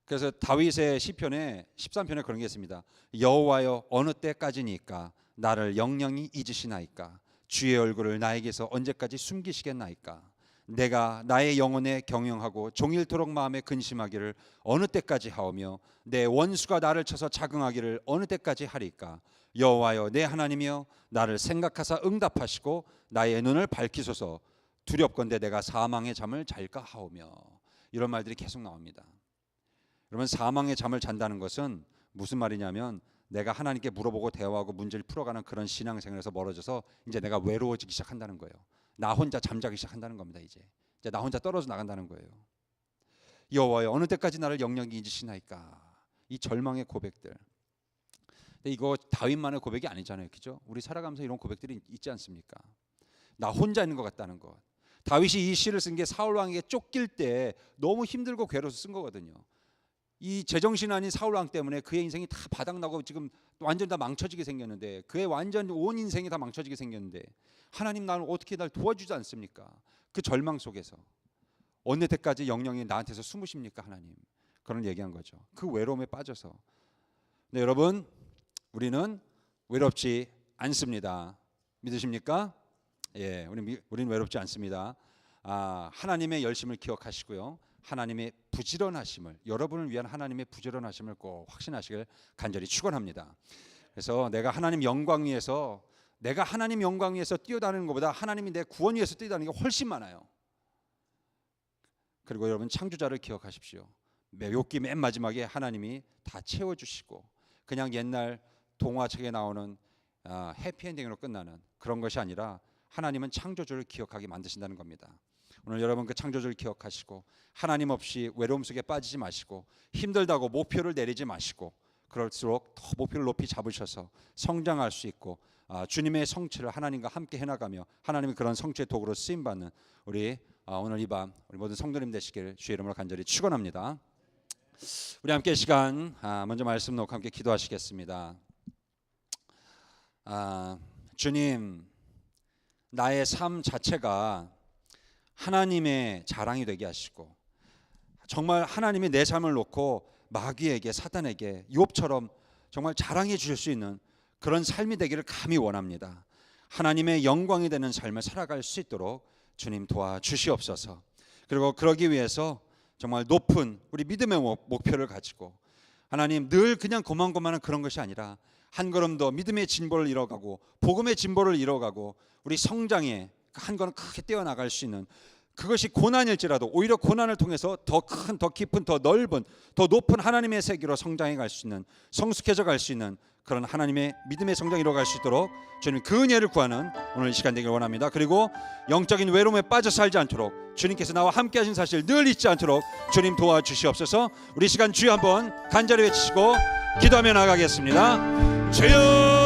그래서 다윗의 시편에 13편에 그런 게 있습니다. 여호와여, 어느 때까지니까 나를 영영히 잊으시나이까? 주의 얼굴을 나에게서 언제까지 숨기시겠나이까? 내가 나의 영혼에 경영하고 종일토록 마음에 근심하기를 어느 때까지 하오며 내 원수가 나를 쳐서 자긍하기를 어느 때까지 하리까? 여호와여, 내 하나님이여, 나를 생각하사 응답하시고 나의 눈을 밝히소서. 두렵건대 내가 사망의 잠을 잘까 하오며. 이런 말들이 계속 나옵니다. 여러분, 사망의 잠을 잔다는 것은 무슨 말이냐면, 내가 하나님께 물어보고 대화하고 문제를 풀어가는 그런 신앙생활에서 멀어져서 이제 내가 외로워지기 시작한다는 거예요. 나 혼자 잠자기 시작한다는 겁니다. 이제 나 혼자 떨어져 나간다는 거예요. 여호와여, 어느 때까지 나를 영영히 잊으시나이까? 이 절망의 고백들. 근데 이거 다윗만의 고백이 아니잖아요, 그죠? 우리 살아가면서 이런 고백들이 있지 않습니까? 나 혼자 있는 것 같다는 것. 다윗이 이 시를 쓴 게 사울 왕에게 쫓길 때 너무 힘들고 괴로워서 쓴 거거든요. 이 제정신 아닌 사울 왕 때문에 그의 인생이 다 바닥나고 지금 완전 다 망쳐지게 생겼는데, 그의 완전 온 인생이 다 망쳐지게 생겼는데, 하나님 나를 어떻게 날 도와주지 않습니까? 그 절망 속에서 어느 때까지 영영이 나한테서 숨으십니까 하나님? 그런 얘기한 거죠. 그 외로움에 빠져서. 네, 여러분, 우리는 외롭지 않습니다. 믿으십니까? 예, 우리는 외롭지 않습니다. 하나님의 열심을 기억하시고요. 하나님의 부지런하심을, 여러분을 위한 하나님의 부지런하심을 꼭 확신하시길 간절히 축원합니다. 그래서 내가 하나님 영광 위에서 뛰어다니는 것보다 하나님이 내 구원 위에서 뛰어다니는 게 훨씬 많아요. 그리고 여러분, 창조자를 기억하십시오. 욥기 맨 마지막에 하나님이 다 채워주시고, 그냥 옛날 동화책에 나오는 해피엔딩으로 끝나는 그런 것이 아니라 하나님은 창조주를 기억하게 만드신다는 겁니다. 오늘 여러분, 그 창조주를 기억하시고 하나님 없이 외로움 속에 빠지지 마시고, 힘들다고 목표를 내리지 마시고, 그럴수록 더 목표를 높이 잡으셔서 성장할 수 있고, 주님의 성취를 하나님과 함께 해나가며 하나님의 그런 성취의 도구로 쓰임받는 우리 오늘 이 밤 우리 모든 성도님 되시길 주의 이름으로 간절히 축원합니다. 우리 함께 시간 먼저 말씀 놓고 함께 기도하시겠습니다. 주님, 나의 삶 자체가 하나님의 자랑이 되게 하시고, 정말 하나님이 내 삶을 놓고 마귀에게, 사단에게 욥처럼 정말 자랑해 주실 수 있는 그런 삶이 되기를 감히 원합니다. 하나님의 영광이 되는 삶을 살아갈 수 있도록 주님 도와주시옵소서. 그리고 그러기 위해서 정말 높은 우리 믿음의 목표를 가지고, 하나님, 늘 그냥 고만고만한 그런 것이 아니라 한 걸음 더 믿음의 진보를 이뤄가고 복음의 진보를 이뤄가고 우리 성장에 한 걸음 크게 뛰어나갈 수 있는 그것이 고난일지라도 오히려 고난을 통해서 더 큰, 더 깊은, 더 넓은, 더 높은 하나님의 세계로 성장해 갈 수 있는, 성숙해져 갈 수 있는 그런 하나님의 믿음의 성장이 이루어갈 수 있도록 주님 그 은혜를 구하는 오늘 이 시간 되길 원합니다. 그리고 영적인 외로움에 빠져 살지 않도록 주님께서 나와 함께 하신 사실 늘 잊지 않도록 주님 도와주시옵소서. 우리 시간 주여 한번 간절히 외치시고 기도하며 나가겠습니다. 주여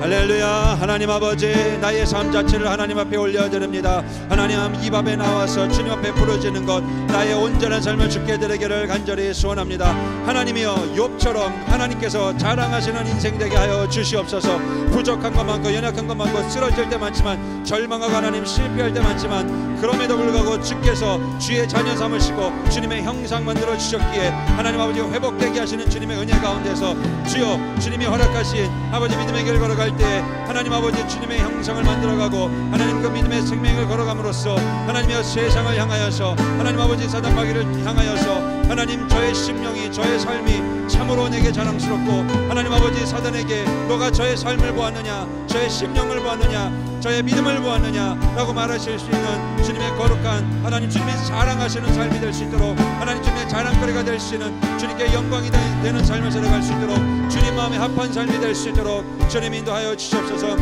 할렐루야. 하나님 아버지, 나의 삶 자체를 하나님 앞에 올려드립니다. 하나님 입 앞에 나와서 주님 앞에 부르짖는 것, 나의 온전한 삶을 주께 드리기를 간절히 소원합니다. 하나님이여, 욥처럼 하나님께서 자랑하시는 인생 되게 하여 주시옵소서. 부족한 것 많고 연약한 것 많고 쓰러질 때 많지만, 절망하고 하나님 실패할 때 많지만, 그럼에도 불구하고 주께서 주의 자녀 삼으시고 주님의 형상 만들어 주셨기에 하나님 아버지 회복되게 하시는 주님의 은혜 가운데서 주여 주님이 허락하신 아버지 믿음의 길 걸어갈 때 하나님 아버지 주님의 형상을 만들어가고 하나님 그 믿음의 생명을 걸어감으로써 하나님의 세상을 향하여서 하나님 아버지 사단 마귀를 향하여서 하나님 저의 심령이, 저의 삶이 참으로 내게 자랑스럽고 하나님 아버지 사단에게 너가 저의 삶을 보았느냐, 저의 심령을 보았느냐, 저의 믿음을 보았느냐 라고 말하실 수 있는 주님의 거룩한 하나님, 주님의 자랑하시는 삶이 될 수 있도록 하나님 주님의 자랑거리가 될 수 있는, 주님께 영광이 되는 삶을 살아갈 수 있도록, 주님 마음에 합한 삶이 될 수 있도록 주님 인도하여 주시옵소서.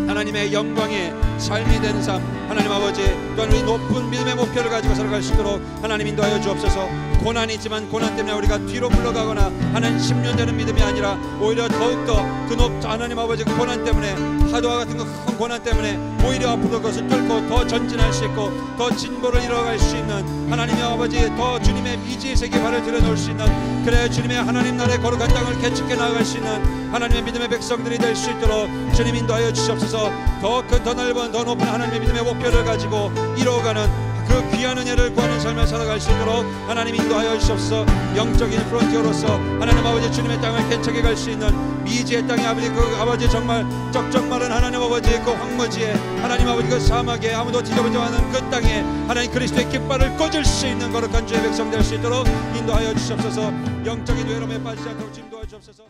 하나님의 영광의 삶이 되는 삶, 하나님 아버지 또한 우리 높은 믿음의 목표를 가지고 살아갈 수 있도록 하나님 인도하여 주옵소서. 고난이 있지만 고난 때문에 우리가 뒤로 물러가거나 하나님 10년 되는 믿음이 아니라 오히려 더욱더 그 하나님 아버지 그 고난 때문에, 파도와 같은 큰 고난 때문에 오히려 앞으로 그것을 뚫고 더 전진할 수 있고 더 진보를 이뤄갈 수 있는 하나님의 아버지 더 주님의 미지의 세계 발을 들여놓을 수 있는, 그래 주님의 하나님 나라의 거룩한 땅을 개척해 나아갈 수 있는 하나님의 믿음의 백성들이 될 수 있도록 주님 인도하여 주시옵소서. 더 큰, 더 넓은, 더 높은 하나님의 믿음의 목표를 가지고 이루어가는 그 귀한 은혜를 구하는 삶을 살아갈 수 있도록 하나님 인도하여 주시옵소서. 영적인 프론티어로서 하나님 아버지 주님의 땅을 개척해 갈 수 있는 미지의 땅의 아버지 그 아버지 정말 쩍쩍 마른 하나님 아버지 그 황무지에 하나님 아버지 그 사막에 아무도 뒤져보지 않은 그 땅에 하나님 그리스도의 깃발을 꽂을 수 있는 거룩한 주의 백성 될 수 있도록 인도하여 주시옵소서. 영적인 외로움에 빠지지 않도록 인도하여 주옵소서.